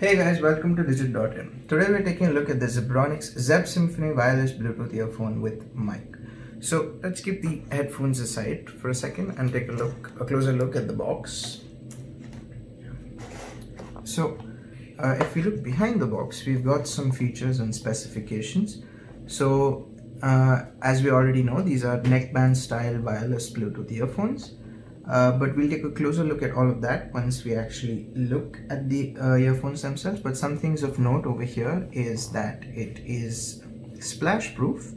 Hey guys, welcome to Digit.in. Today we're taking a look at the ZEBRONICS ZEB Symphony wireless Bluetooth earphone with mic. So let's keep the headphones aside for a second and take a closer look at the box. So if we look behind the box, we've got some features and specifications. So as we already know, these are neckband style wireless Bluetooth earphones. But we'll take a closer look at all of that once we actually look at the earphones themselves. But some things of note over here is that it is splash proof,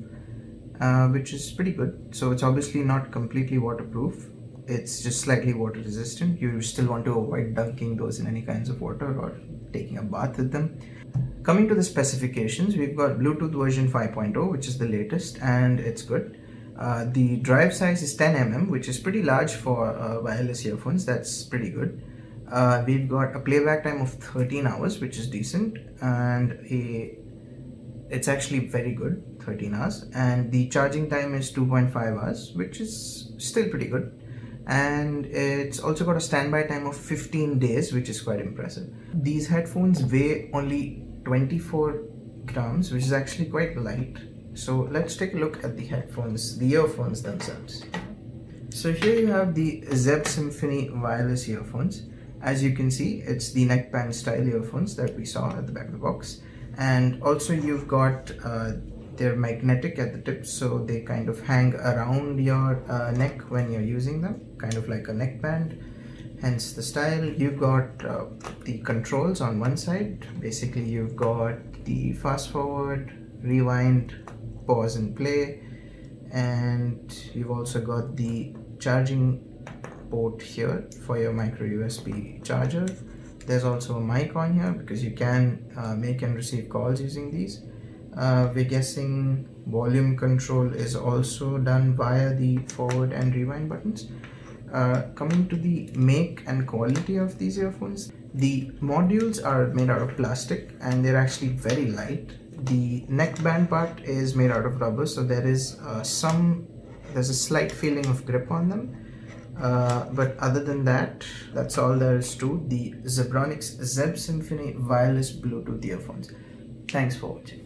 which is pretty good. So it's obviously not completely waterproof. It's just slightly water resistant. You still want to avoid dunking those in any kinds of water or taking a bath with them. Coming to the specifications, we've got Bluetooth version 5.0, which is the latest, and it's good. The drive size is 10 mm, which is pretty large for wireless earphones. That's pretty good. We've got a playback time of 13 hours, which is decent, and it's actually very good, 13 hours. And the charging time is 2.5 hours, which is still pretty good. And it's also got a standby time of 15 days, which is quite impressive. These headphones weigh only 24 grams, which is actually quite light. So let's take a look at the earphones themselves. So here you have the ZEB Symphony wireless earphones. As you can see, it's the neckband style earphones that we saw at the back of the box. And also you've got, they're magnetic at the tips, so they kind of hang around your neck when you're using them, kind of like a neckband, hence the style. You've got the controls on one side. Basically you've got the fast forward, rewind, pause and play, and you've also got the charging port here for your micro USB charger. There's also a mic on here because you can make and receive calls using these. We're guessing volume control is also done via the forward and rewind buttons. Coming to the make and quality of these earphones, the modules are made out of plastic and they're actually very light. The neckband part is made out of rubber, so there's a slight feeling of grip on them. But other than that, that's all there is to the ZEBRONICS ZEB Symphony wireless Bluetooth earphones. Thanks for watching.